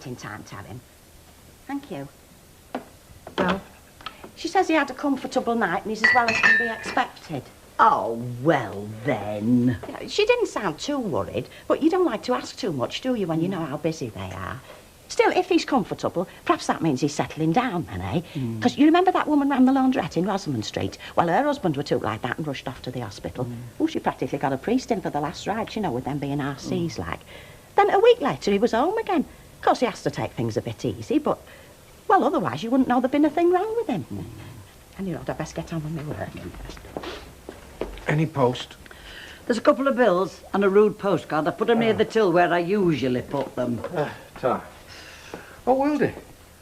it in time, tell him. Thank you. Well? She says he had a comfortable night and he's as well as can be expected. Oh, well then. Yeah, she didn't sound too worried, but you don't like to ask too much, do you, when you know how busy they are? Still, if he's comfortable, perhaps that means he's settling down then, eh? Because you remember that woman ran the laundrette in Rosamond Street? Well, her husband were took like that and rushed off to the hospital. Oh, she practically got a priest in for the last rites, you know, with them being RCs like. Then a week later, he was home again. Of course, he has to take things a bit easy, but, well, otherwise you wouldn't know there'd been a thing wrong with him. And, you know, I'd best get on with my work. Any post? There's a couple of bills and a rude postcard. I put them near the till where I usually put them. Ta. Oh, Wildy,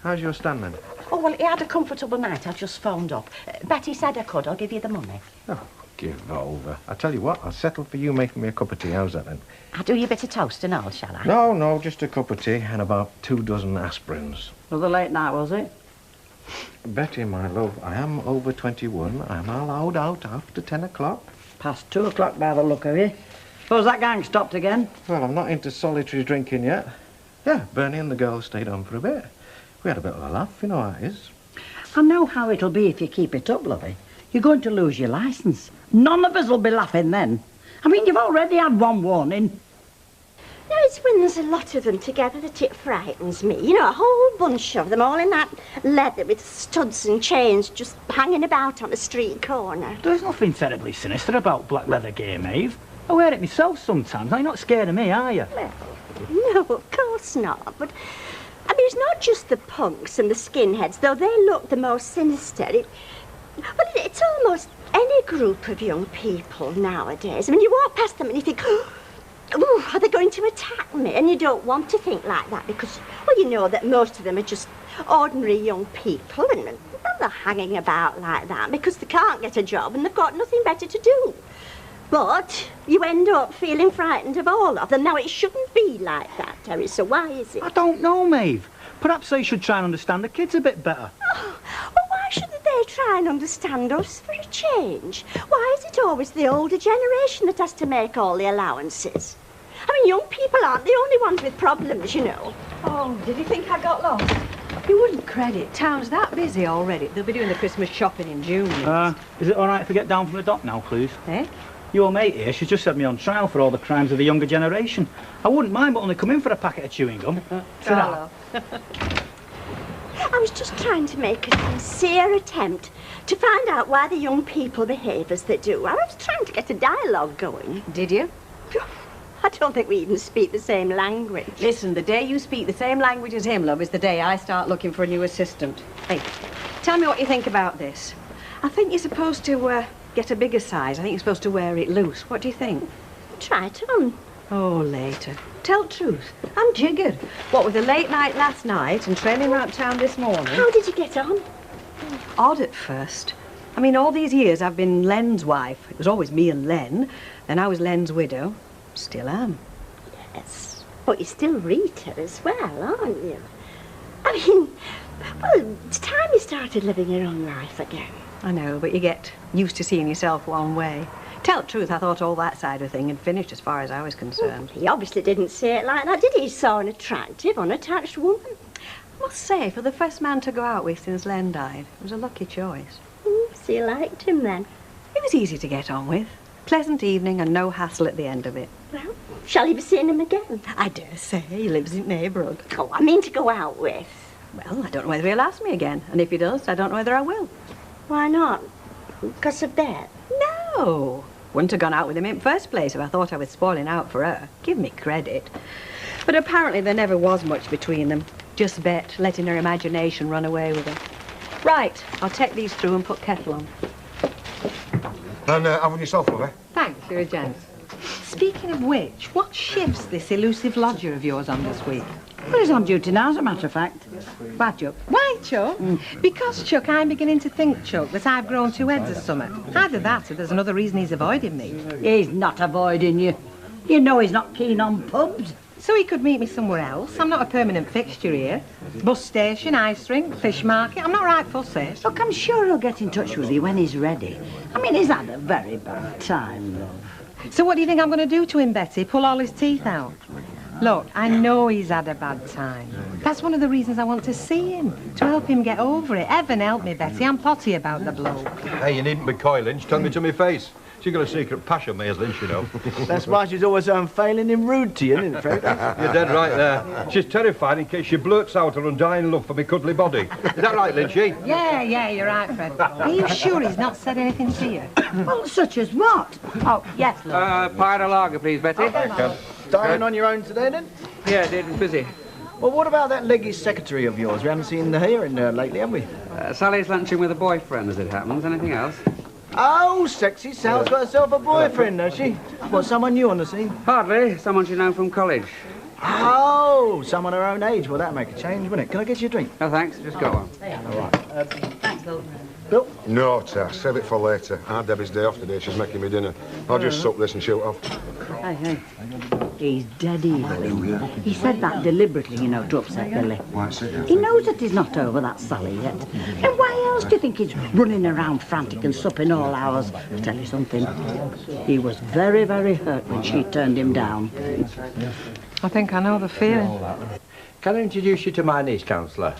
how's your stand then? Oh, well, he had a comfortable night. I've just phoned up. Betty said I could. I'll give you the money. Oh, give over. I tell you what, I'll settle for you making me a cup of tea. How's that then? I'll do you a bit of toast and all, shall I? No, just a cup of tea and about 24 aspirins. Another late night, was it? Betty, my love, I am over 21. I'm allowed out after 10 o'clock. Past 2 o'clock by the look of you. Suppose that gang stopped again? Well, I'm not into solitary drinking yet. Yeah, Bernie and the girls stayed on for a bit. We had a bit of a laugh, you know how it is. I know how it'll be if you keep it up, lovey. You're going to lose your licence. None of us will be laughing then. I mean, you've already had one warning. No, it's when there's a lot of them together that it frightens me. You know, a whole bunch of them, all in that leather with studs and chains just hanging about on a street corner. There's nothing terribly sinister about black leather gear, Maeve. I wear it myself sometimes. You're not scared of me, are you? Well, no, of course not. But, I mean, it's not just the punks and the skinheads, though they look the most sinister. It's almost any group of young people nowadays. I mean, you walk past them and you think, oh, are they going to attack me? And you don't want to think like that because, well, you know that most of them are just ordinary young people and they're hanging about like that because they can't get a job and they've got nothing better to do. But you end up feeling frightened of all of them. Now, it shouldn't be like that, Terry, so why is it? I don't know, Maeve. Perhaps they should try and understand the kids a bit better. Oh, well, why shouldn't they try and understand us for a change? Why is it always the older generation that has to make all the allowances? I mean, young people aren't the only ones with problems, you know. Oh, did you think I got lost? You wouldn't credit. Town's that busy already. They'll be doing the Christmas shopping in June. Is it all right if I get down from the dock now, please? Eh? Your mate here, she's just set me on trial for all the crimes of the younger generation. I wouldn't mind but only come in for a packet of chewing gum. Hello. I was just trying to make a sincere attempt to find out why the young people behave as they do. I was trying to get a dialogue going. Did you? I don't think we even speak the same language. Listen, the day you speak the same language as him, love, is the day I start looking for a new assistant. Hey, tell me what you think about this. I think you're supposed to get a bigger size. I think you're supposed to wear it loose. What do you think? Try it on. Oh, later. Tell the truth. I'm jiggered. What with a late night last night and training around town this morning. How did you get on? Odd at first. I mean, all these years I've been Len's wife. It was always me and Len. Then I was Len's widow. Still am. Yes, but you're still Rita as well, aren't you? I mean, well, it's time you started living your own life again. I know, but you get used to seeing yourself one way. Tell the truth, I thought all that side of the thing had finished as far as I was concerned. Well, he obviously didn't say it like that, did he? He saw an attractive, unattached woman. I must say, for the first man to go out with since Len died, it was a lucky choice. So you liked him then? He was easy to get on with. Pleasant evening and no hassle at the end of it. Well, shall you be seeing him again? I dare say. He lives in the neighbourhood. Oh, I mean to go out with. Well, I don't know whether he'll ask me again. And if he does, I don't know whether I will. Why not? Because of that? No. Wouldn't have gone out with him in the first place if I thought I was spoiling out for her. Give me credit. But apparently there never was much between them. Just Bet, letting her imagination run away with her. Right, I'll take these through and put kettle on. And have one yourself, love, eh? Thanks, you're a gent. Speaking of which, what shifts this elusive lodger of yours on this week? Well, he's on duty now, as a matter of fact. Why, Chuck? Why, Chuck? Because, Chuck, I'm beginning to think, Chuck, that I've grown two heads or something. Either that or there's another reason he's avoiding me. He's not avoiding you. You know he's not keen on pubs. So he could meet me somewhere else. I'm not a permanent fixture here. Bus station, ice rink, fish market. I'm not right fussy. Look, I'm sure he'll get in touch with you when he's ready. I mean, he's had a very bad time, love. So what do you think I'm going to do to him, Betty? Pull all his teeth out? Look, I know he's had a bad time. That's one of the reasons I want to see him, to help him get over it. Heaven help me, Betty. I'm potty about the bloke. Hey, you needn't be coy, Lynch. Tell me to my face. She's got a secret passion, me as Lynch, you know. That's why she's always unfailing and rude to you, isn't it, Fred? You're dead right there. She's terrified in case she blurts out her undying love for me cuddly body. Is that right, Lynchy? Yeah, you're right, Fred. Are you sure he's not said anything to you? Well, such as what? Oh, yes, love. Pint of lager, please, Betty. Dining on your own today, then? Yeah, David's busy. Well, what about that leggy secretary of yours? We haven't seen her in lately, have we? Sally's lunching with a boyfriend, as it happens. Anything else? Oh, sexy Sal's got herself a boyfriend, has she? What, someone new on the scene? Hardly. Someone she known from college. Oh, someone her own age. Well, that'd make a change, wouldn't it? Can I get you a drink? No, thanks. Just got one. All right. Thanks, Bill. Bill? No, Tess. Save it for later. Aunt Debbie's day off today. She's making me dinner. I'll just sup this and shoot off. Hey. He's dead evil. He said that deliberately, you know, to upset Billy. He knows that he's not over that Sally yet. And why else do you think he's running around frantic and supping all hours? I'll tell you something. He was very, very hurt when she turned him down. I think I know the feeling. Can I introduce you to my niece, Councillor?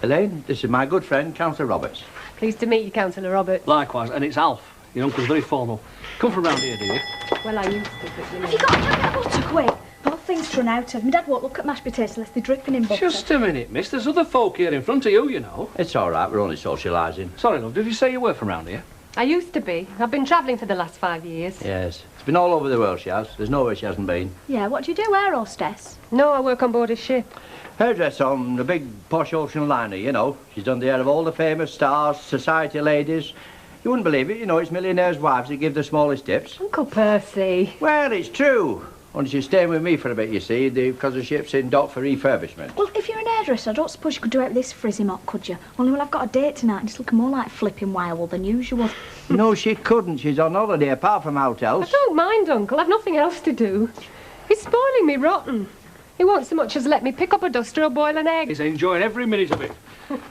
Elaine, this is my good friend, Councillor Roberts. Pleased to meet you, Councillor Roberts. Likewise, and it's Alf. Your uncle's very formal. Come from round here, do you? Well, I used to, but you know. Have you got a packet of butter, quick? Both things run out of. My dad won't look at mashed potatoes unless they're dripping in butter. Just a minute, miss. There's other folk here in front of you, you know. It's all right, we're only socialising. Sorry, love, did you say you were from round here? I used to be. I've been travelling for the last 5 years. Yes. It's been all over the world, she has. There's nowhere she hasn't been. Yeah, what do you do, air hostess? No, I work on board a ship. Hairdresser on the big posh ocean liner, you know. She's done the hair of all the famous stars, society ladies. You wouldn't believe it, you know, it's millionaires' wives that give the smallest tips. Uncle Percy. Well, it's true. Only she's staying with me for a bit, you see, because the ship's in dock for refurbishment. Well, if you're an hairdresser, I don't suppose you could do it with this frizzy mop, could you? Only, well, I've got a date tonight and it's looking more like flipping wild than usual. No, she couldn't. She's on holiday, apart from hotels. I don't mind, Uncle. I've nothing else to do. He's spoiling me rotten. He won't so much as let me pick up a duster or boil an egg. He's enjoying every minute of it.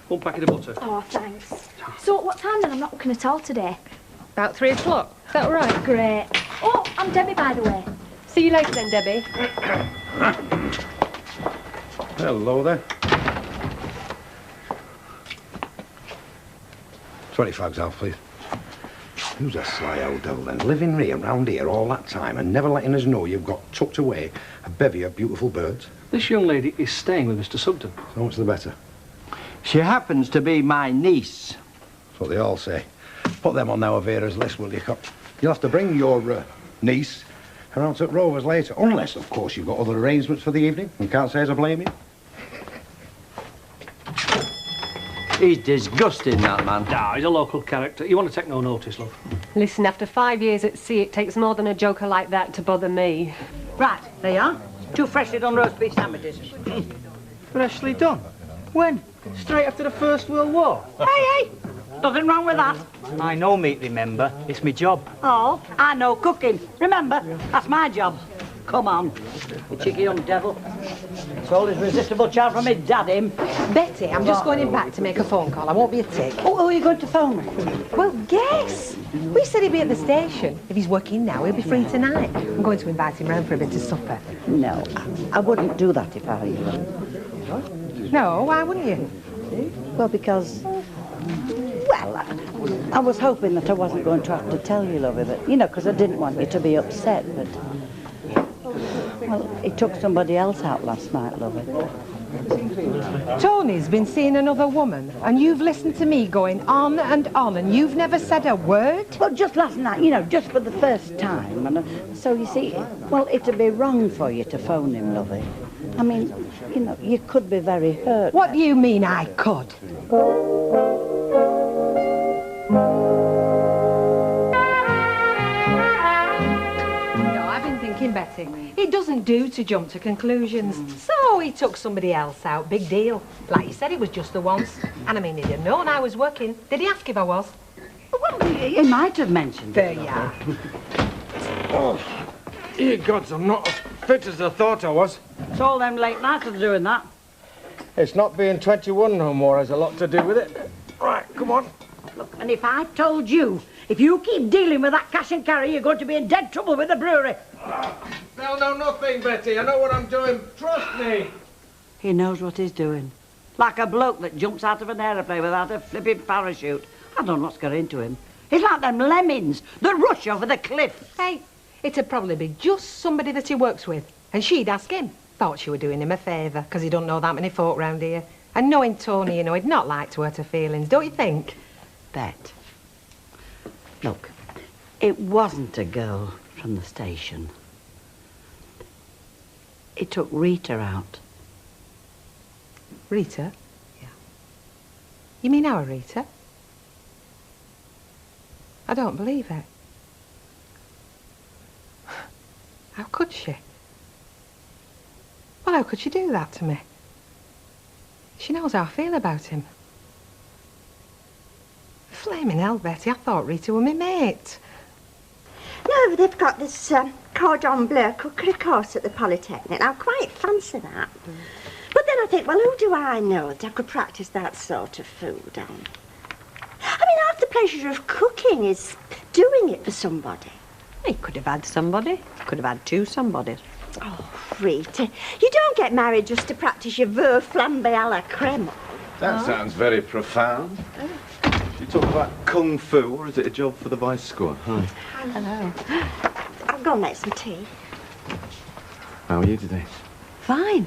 One packet of butter. Oh, thanks. So, what time then? I'm not looking at all today. About 3 o'clock. Is that all right? Great. Oh, I'm Debbie, by the way. See you later then, Debbie. Hello there. 20 fags, Alf, please. Who's a sly old devil then? Living round here all that time and never letting us know you've got tucked away a bevy of beautiful birds? This young lady is staying with Mr. Sugden. So much the better. She happens to be my niece. That's what they all say. Put them on our Vera's list, will you, Cop? You'll have to bring your niece around to Rovers later, unless, of course, you've got other arrangements for the evening. You can't say as I blame you. He's disgusting, that man. No, he's a local character. You want to take no notice, love. Listen, after 5 years at sea, it takes more than a joker like that to bother me. Right, there you are. 2 freshly done roast beef sandwiches. Freshly done? When? Straight after the First World War? Hey! Nothing wrong with that. I know, meat, remember. It's my job. Oh, I know cooking. Remember, that's my job. Come on, you cheeky young devil. It's all his resistible child from his dad, him. Betty, I'm just going in back to make a phone call. I won't be a tick. Oh, who are you going to phone? Well, guess. We said he'd be at the station. If he's working now, he'll be free tonight. I'm going to invite him round for a bit of supper. No, I wouldn't do that if I were you. No, why wouldn't you? Well, because... Well, I was hoping that I wasn't going to have to tell you, lovey, but, you know, because I didn't want you to be upset, but... Well, he took somebody else out last night, lovey. Tony's been seeing another woman, and you've listened to me going on, and you've never said a word? Well, just last night, you know, just for the first time. And so, you see, well, it'd be wrong for you to phone him, lovey. I mean, you know, you could be very hurt. What do you mean I could? Betty. It doesn't do to jump to conclusions. So he took somebody else out. Big deal. Like you said, it was just the once. And I mean, he didn't know and I was working. Did he ask if I was? Well, he might have mentioned there it. There you are. Oh, ye gods, I'm not as fit as I thought I was. It's all them late nights are doing that. It's not being 21 no more has a lot to do with it. Right, come on. Look, and if I told you If you keep dealing with that cash and carry, you're going to be in dead trouble with the brewery. They'll know nothing, Betty. I know what I'm doing. Trust me. He knows what he's doing. Like a bloke that jumps out of an aeroplane without a flipping parachute. I don't know what's got into him. He's like them lemmings that rush over the cliff. Hey, it'd probably be just somebody that he works with. And she'd ask him. Thought she were doing him a favour, because he don't know that many folk round here. And knowing Tony, you know, he'd not like to hurt her feelings, don't you think? Bet. Look, it wasn't a girl from the station. It took Rita out. Rita? Yeah. You mean our Rita? I don't believe it. How could she? Well, how could she do that to me? She knows how I feel about him. Flaming hell, Betty, I thought Rita were my mate. No, they've got this cordon bleu cookery course at the Polytechnic. I quite fancy that. But then I think, well, who do I know that I could practice that sort of food on? I mean, half the pleasure of cooking is doing it for somebody. He could have had somebody. Could have had two somebodies. Oh, Rita, you don't get married just to practice your veau flambé à la crème. That sounds very profound. You talk about kung fu, or is it a job for the vice squad? Hi. Hello. I'll go and make some tea. How are you today? Fine.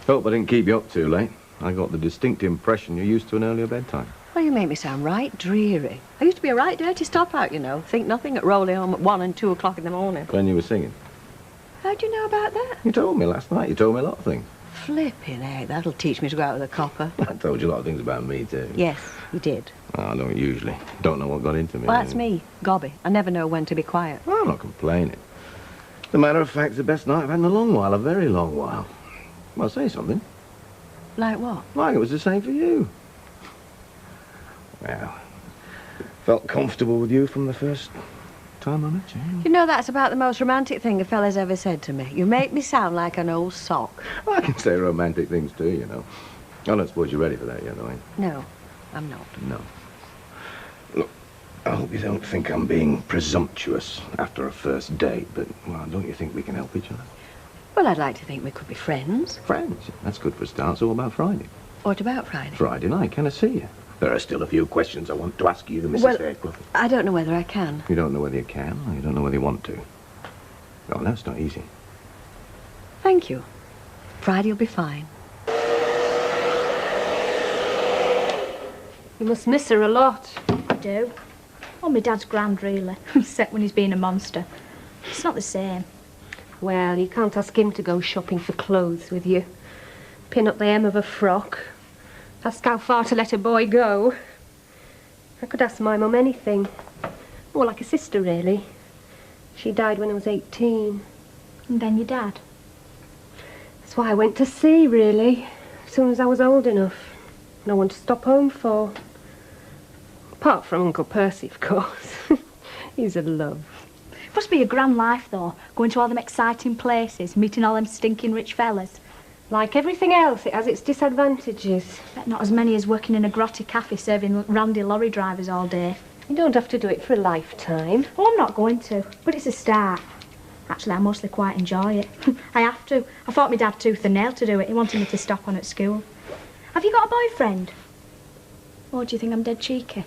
Hope I didn't keep you up too late. I got the distinct impression you're used to an earlier bedtime. Well, you make me sound right dreary. I used to be a right dirty stop-out, you know. Think nothing at rolling home at 1 and 2 o'clock in the morning. When you were singing. How'd you know about that? You told me last night. You told me a lot of things. Flipping heck, that'll teach me to go out with a copper. I told you a lot of things about me, too. Yes, you did. Oh, I don't usually. Don't know what got into me. Well, that's me, Gobby. I never know when to be quiet. Well, I'm not complaining. As a matter of fact, it's the best night I've had in a long while, a very long while. Well, say something. Like what? Like it was the same for you. Well, felt comfortable with you from the first time I met you. You know, that's about the most romantic thing a fella's ever said to me. You make me sound like an old sock. I can say romantic things too, you know. I don't suppose you're ready for that yet, though, ain't you? No, I'm not. No. Look, I hope you don't think I'm being presumptuous after a first date, but, well, don't you think we can help each other? Well, I'd like to think we could be friends. Friends? That's good for a start. So what about Friday? What about Friday? Friday night, can I see you? There are still a few questions I want to ask you, Mrs. Well, Fairclough. I don't know whether I can. You don't know whether you can, or you don't know whether you want to. Oh, that's not easy. Thank you. Friday will be fine. You must miss her a lot. I do. Well, my dad's grand, really. Except when he's being a monster. It's not the same. Well, you can't ask him to go shopping for clothes with you. Pin up the hem of a frock. Ask how far to let a boy go. I could ask my mum anything. More like a sister, really. She died when I was 18. And then your dad? That's why I went to sea, really. As soon as I was old enough. No one to stop home for. Apart from Uncle Percy, of course. He's a love. Must be a grand life, though, going to all them exciting places, meeting all them stinking rich fellas. Like everything else, it has its disadvantages. Bet not as many as working in a grotty cafe serving randy lorry drivers all day. You don't have to do it for a lifetime. Oh, I'm not going to, but it's a start. Actually, I mostly quite enjoy it. I have to. I fought my dad tooth and nail to do it. He wanted me to stop on at school. Have you got a boyfriend? Or do you think I'm dead cheeky?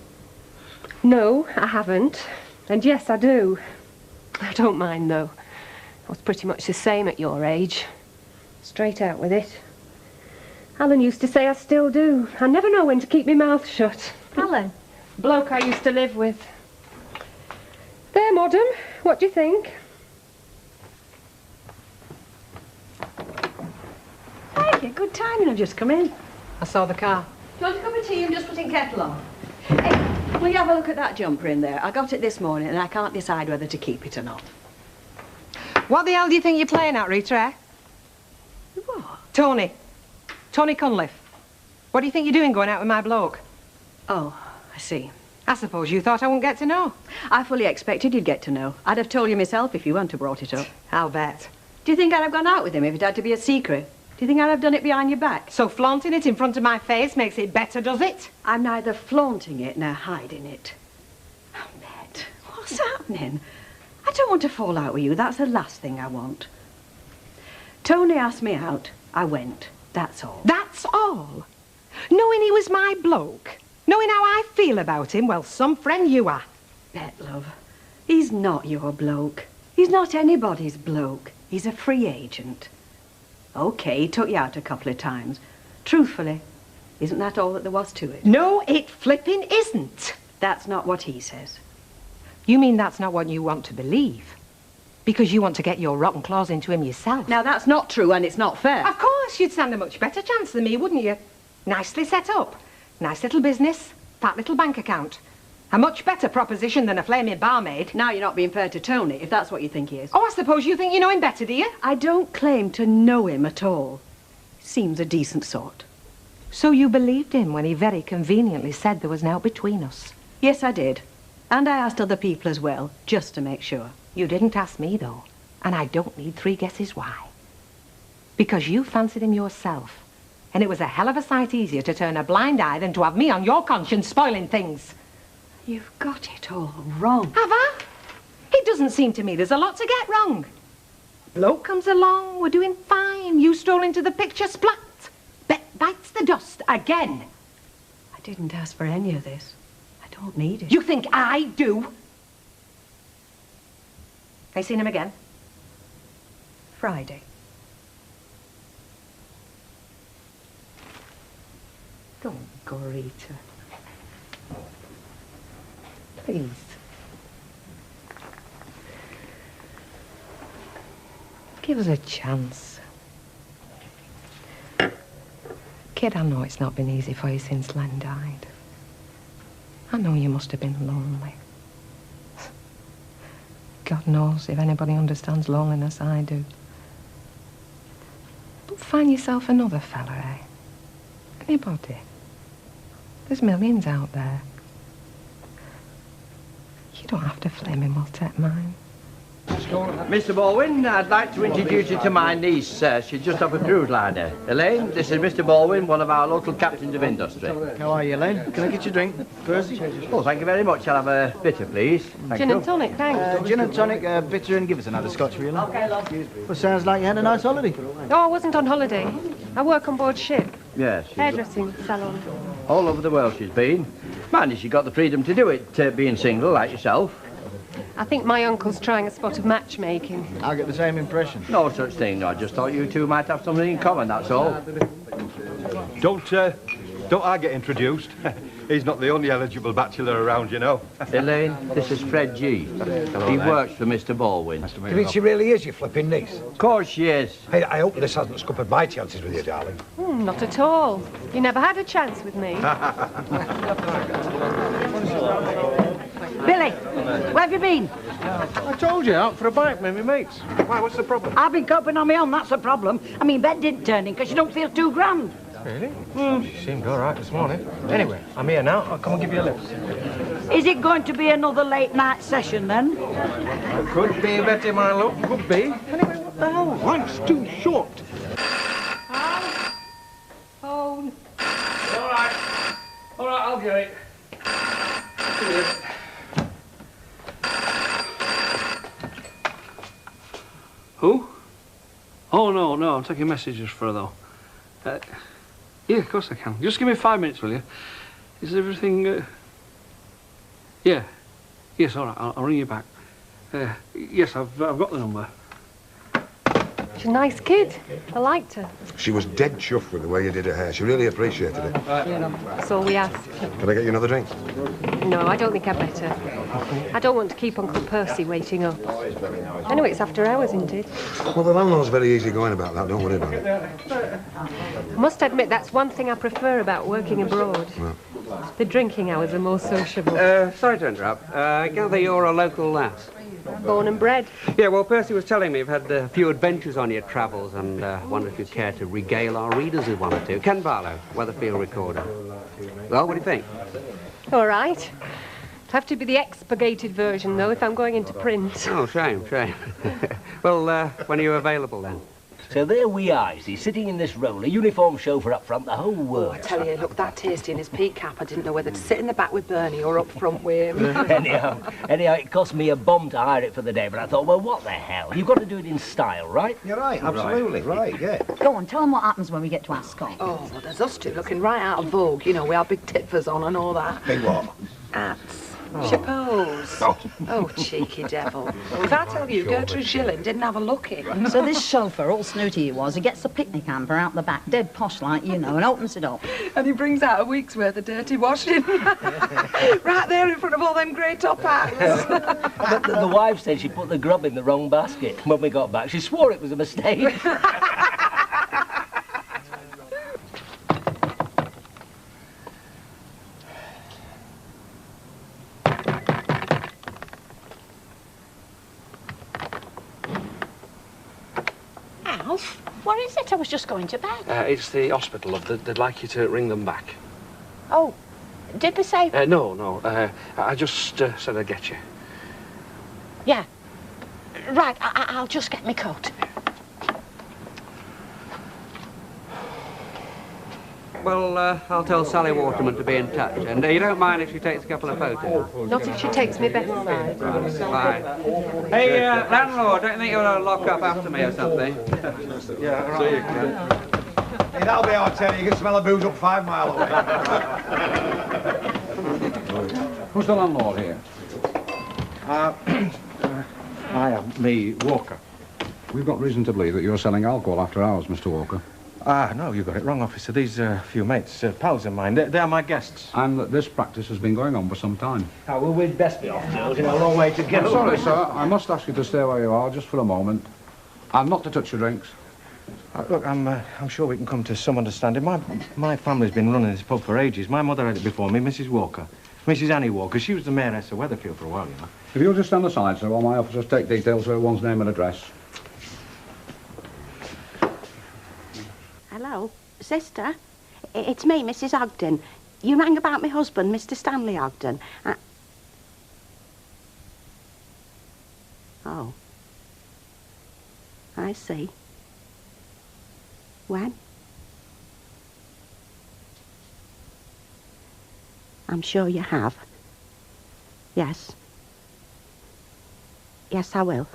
No, I haven't. And yes, I do. I don't mind, though. I was pretty much the same at your age. Straight out with it. Alan used to say I still do. I never know when to keep my mouth shut. Alan? Bloke I used to live with. There, Madam. What do you think? Hey, good timing. I've just come in. I saw the car. Do you want a cup of tea? I'm just putting kettle on. Hey, will you have a look at that jumper in there? I got it this morning and I can't decide whether to keep it or not. What the hell do you think you're playing at, Rita, eh? What? Tony. Tony Cunliffe. What do you think you're doing going out with my bloke? Oh, I see. I suppose you thought I wouldn't get to know. I fully expected you'd get to know. I'd have told you myself if you hadn't have brought it up. I'll bet. Do you think I'd have gone out with him if it had to be a secret? Do you think I'd have done it behind your back? So flaunting it in front of my face makes it better, does it? I'm neither flaunting it nor hiding it. I'll bet. What's happening? I don't want to fall out with you. That's the last thing I want. Tony asked me out. I went. That's all. That's all? Knowing he was my bloke? Knowing how I feel about him? Well, some friend you are. Bet, love. He's not your bloke. He's not anybody's bloke. He's a free agent. OK, he took you out a couple of times. Truthfully, isn't that all that there was to it? No, it flipping isn't. That's not what he says. You mean that's not what you want to believe? Because you want to get your rotten claws into him yourself. Now, that's not true and it's not fair. Of course, you'd stand a much better chance than me, wouldn't you? Nicely set up. Nice little business. Fat little bank account. A much better proposition than a flaming barmaid. Now you're not being fair to Tony, if that's what you think he is. Oh, I suppose you think you know him better, do you? I don't claim to know him at all. Seems a decent sort. So you believed him when he very conveniently said there was nought between us? Yes, I did. And I asked other people as well, just to make sure. You didn't ask me, though. And I don't need 3 guesses why. Because you fancied him yourself. And it was a hell of a sight easier to turn a blind eye than to have me on your conscience spoiling things. You've got it all wrong. Have I? It doesn't seem to me there's a lot to get wrong. Bloke comes along, we're doing fine. You stroll into the picture, splat. Bet bites the dust again. I didn't ask for any of this. I don't need it. You think I do? Have you seen him again? Friday. Don't go, Rita. Please. Give us a chance. Kid, I know it's not been easy for you since Len died. I know you must have been lonely. God knows if anybody understands loneliness, I do. But find yourself another fella, eh? Anybody. There's millions out there. You don't have to flame him, I'll take mine. Mr. Baldwin, I'd like to introduce you to my niece. She's just off a cruise liner. Elaine, this is Mr. Baldwin, one of our local captains of industry. How are you, Elaine? Can I get you a drink, Percy? Oh, thank you very much. I'll have a bitter, please. Thank Gin you. and tonic, thanks. Gin and tonic, bitter, and give us another scotch for you, love. Okay, love. Well, sounds like you had a nice holiday. Oh, I wasn't on holiday. I work on board ship. Yes. Hairdressing salon. All over the world she's been. Mind you, she got the freedom to do it, being single like yourself. I think my uncle's trying a spot of matchmaking. I get the same impression. No such thing. I just thought you two might have something in common, that's all. Don't I get introduced? He's not the only eligible bachelor around, you know. Elaine, this is Fred G. He works for Mr. Baldwin. You mean she really is your flipping niece? Of course she is. Hey, I hope this hasn't scuppered my chances with you, darling. Not at all. You never had a chance with me. Billy, where have you been? I told you, out for a bike with my mates. Why, what's the problem? I've been coping on my own, that's the problem. I mean, Ben didn't turn in because you don't feel too grand. Really? She seemed all right this morning. Anyway, I'm here now. I'll come and give you a lift. Is it going to be another late night session then? Could be better, my love. Could be. Anyway, what the hell? Life's too short. Phone. All right, I'll get it. Who? Oh, no, I'm taking messages for her, though. Yeah, of course I can. Just give me 5 minutes, will you? Is everything... Yeah. Yes, all right, I'll ring you back. Yes, I've got the number. She's a nice kid. I liked her. She was dead chuffed with the way you did her hair. She really appreciated it. That's all we asked. Can I get you another drink? No, I don't think I'd better. I don't want to keep Uncle Percy waiting up. Anyway, it's after hours, isn't it? Well, the landlord's very easy going about that. Don't worry about it. I must admit, that's one thing I prefer about working abroad. Well. The drinking hours are more sociable. Sorry to interrupt. I gather you're a local lass. Born and bred. Yeah, well, Percy was telling me you've had a few adventures on your travels and wondered if you'd care to regale our readers with one or two. Ken Barlow, Weatherfield Recorder. Well, what do you think? All right. It'd have to be the expurgated version, though, if I'm going into print. Oh, shame. Well, when are you available, then? So there we are, you see, sitting in this roller, uniform chauffeur up front, the whole world. Oh, I tell you, look, that tasty in his peak cap, I didn't know whether to sit in the back with Bernie or up front with him. anyhow, it cost me a bomb to hire it for the day, but I thought, well, what the hell? You've got to do it in style, right? You're right, absolutely, right, yeah. Go on, tell them what happens when we get to Ascot. Oh, well, there's us two looking right out of vogue. You know, we have big tipfers on and all that. Big what? Hats. Chapeaus. Oh, cheeky devil. If I tell you, Gertrude Schilling didn't have a look in. So this chauffeur, all snooty he was, he gets the picnic hamper out the back, dead posh like, you know, and opens it up. And he brings out a week's worth of dirty washing. Right there in front of all them grey top hats. The wife said she put the grub in the wrong basket. When we got back, she swore it was a mistake. What is it? I was just going to bed. It's the hospital, love. They'd like you to ring them back. Oh, did they say... No. I just said I'd get you. Yeah. Right, I'll just get my coat. Well, I'll tell Sally Waterman to be in touch. And you don't mind if she takes a couple of photos? Not if she takes me best side. Fine. Hey, landlord, don't you think you'll lock up after me or something? Yeah, right. Hey, that'll be our tell. You can smell a booze up 5 miles away. Who's the landlord here? I am me, Walker. We've got reason to believe that you're selling alcohol after hours, Mr. Walker. No, you got it wrong, officer. These few mates, pals of mine, they are my guests. And that this practice has been going on for some time. Oh, well, we'd best be off, Jules. A long way to go. I'm sorry, sir. I must ask you to stay where you are just for a moment. And not to touch your drinks. Look, I'm sure we can come to some understanding. My family's been running this pub for ages. My mother had it before me, Mrs. Walker. Mrs. Annie Walker. She was the mayoress of Weatherfield for a while, you know. If you'll just stand aside, sir, while my officers take details of everyone's name and address. Hello, sister. It's me, Mrs. Ogden. You rang about my husband, Mr. Stanley Ogden. Oh. I see. When? I'm sure you have. Yes. Yes, I will.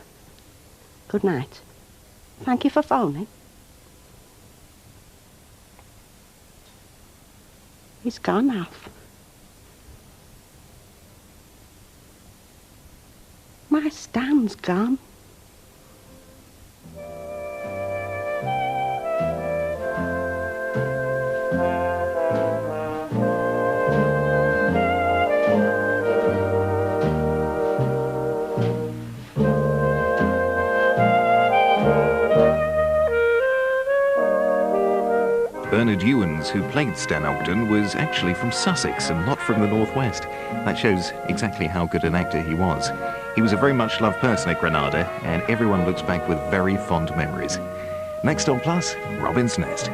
Good night. Thank you for phoning. He's gone, Alf. My Stan's gone. Bernard Ewens, who played Stan Ogden, was actually from Sussex and not from the northwest. That shows exactly how good an actor he was. He was a very much loved person at Granada, and everyone looks back with very fond memories. Next on Plus, Robin's Nest.